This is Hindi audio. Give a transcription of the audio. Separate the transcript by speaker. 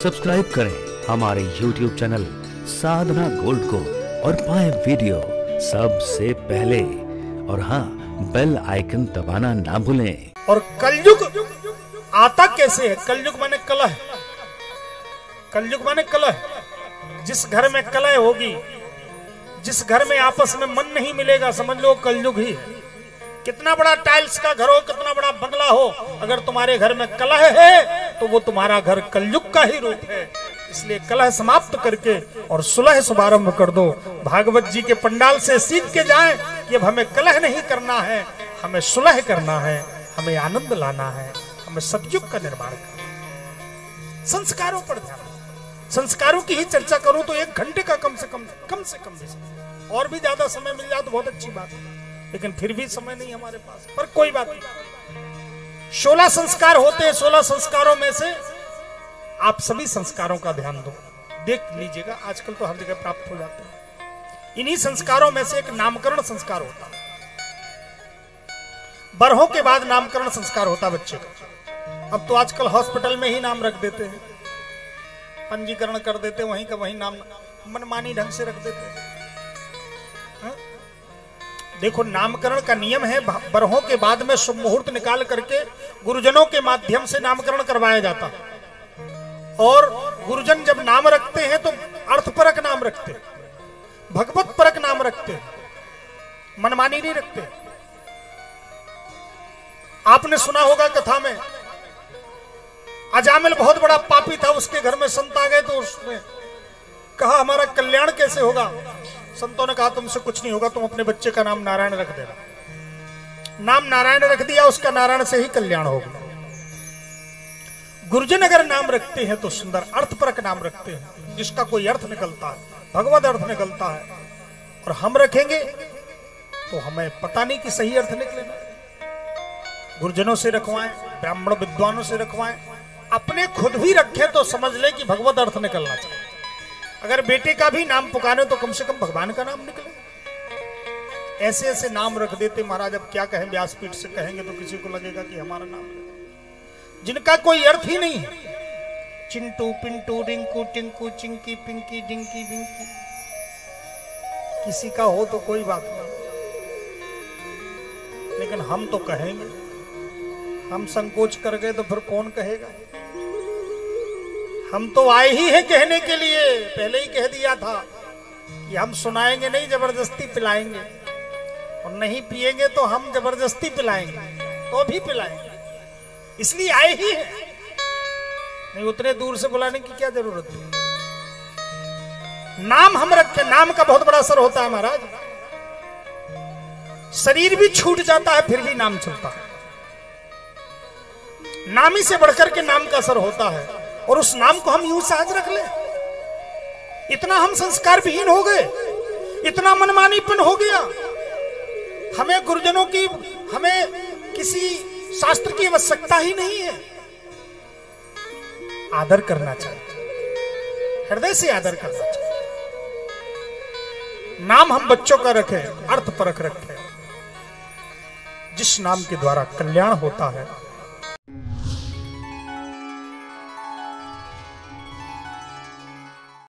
Speaker 1: सब्सक्राइब करें हमारे YouTube चैनल साधना गोल्ड को और पाएं वीडियो सबसे पहले। और हाँ, बेल आइकन दबाना ना भूलें।
Speaker 2: और कलयुग आता कैसे है? कलयुग माने कलह। कलयुग माने कलह। जिस घर में कलह होगी, जिस घर में आपस में मन नहीं मिलेगा, समझ लो कलयुग ही है। कितना बड़ा टाइल्स का घर हो, कितना बड़ा बंगला हो, अगर तुम्हारे घर में कलह है तो वो तुम्हारा घर कलयुग का ही रूप है। इसलिए कलह समाप्त करके और सुलह शुभारंभ कर दो। भागवत जी के पंडाल से सीख के जाएं कि अब हमें कलह नहीं करना है, हमें सुलह करना है, हमें आनंद लाना है, हमें सतयुग का निर्माण करना है। संस्कारों पर ध्यान। संस्कारों की ही चर्चा करूं तो 1 घंटे का कम से कम और भी ज्यादा समय मिल जाए तो बहुत अच्छी बात है, लेकिन फिर भी समय नहीं हमारे पास। पर कोई बात नहीं, 16 संस्कार होते हैं। 16 संस्कारों में से आप सभी संस्कारों का ध्यान दो, देख लीजिएगा। आजकल तो हर जगह प्राप्त हो जाते हैं। इन्हीं संस्कारों में से एक नामकरण संस्कार होता है। बरहों के बाद नामकरण संस्कार होता बच्चे का। अब तो आजकल हॉस्पिटल में ही नाम रख देते हैं, पंजीकरण कर देते हैं, वहीं का वहीं नाम मनमानी ढंग से रख देते हैं। देखो, नामकरण का नियम है, बरहों के बाद में शुभ मुहूर्त निकाल करके गुरुजनों के माध्यम से नामकरण करवाया जाता है। और गुरुजन जब नाम रखते हैं तो अर्थपरक नाम रखते हैं, भगवत परक नाम रखते हैं, मनमानी नहीं रखते। आपने सुना होगा कथा में, अजामिल बहुत बड़ा पापी था, उसके घर में संत आ गए तो उसने कहा हमारा कल्याण कैसे होगा? संतों ने कहा तुमसे कुछ नहीं होगा, तुम अपने बच्चे का नाम नारायण रख देना। नाम नारायण रख दिया, उसका नारायण से ही कल्याण होगा। गुरुजन अगर नाम रखते हैं तो सुंदर अर्थपरक नाम रखते हैं, जिसका कोई अर्थ निकलता है, भगवत अर्थ निकलता है। और हम रखेंगे तो हमें पता नहीं कि सही अर्थ निकलेगा। गुरुजनों से रखवाएं, ब्राह्मण विद्वानों से रखवाएं, अपने खुद भी रखें तो समझ ले कि भगवत अर्थ निकलना चाहिए। अगर बेटे का भी नाम पुकारे तो कम से कम भगवान का नाम निकले। ऐसे ऐसे नाम रख देते महाराज, अब क्या कहें, व्यासपीठ से कहेंगे तो किसी को लगेगा कि हमारा नाम है, जिनका कोई अर्थ ही नहीं है। चिंटू, पिंटू, रिंकू, टिंकू, चिंकी, पिंकी, डिंकी, विंकी, किसी का हो तो कोई बात नहीं, लेकिन हम तो कहेंगे। हम संकोच कर गए तो फिर कौन कहेगा? हम तो आए ही हैं कहने के लिए। पहले ही कह दिया था कि हम सुनाएंगे नहीं, जबरदस्ती पिलाएंगे, और नहीं पिएंगे तो हम जबरदस्ती पिलाएंगे, तो भी पिलाएंगे। इसलिए आए ही हैं, नहीं उतने दूर से बुलाने की क्या जरूरत है। नाम हम रखे, नाम का बहुत बड़ा असर होता है महाराज। शरीर भी छूट जाता है फिर भी नाम चलता है। नाम ही से बढ़कर के नाम का असर होता है, और उस नाम को हम यूं सहज रख ले। इतना हम संस्कार विहीन हो गए, इतना मनमानीपन हो गया। हमें गुरुजनों की, हमें किसी शास्त्र की आवश्यकता ही नहीं है। आदर करना चाहिए, हृदय से आदर करना चाहिए। नाम हम बच्चों का रखें, अर्थपरक रखें, जिस नाम के द्वारा कल्याण होता है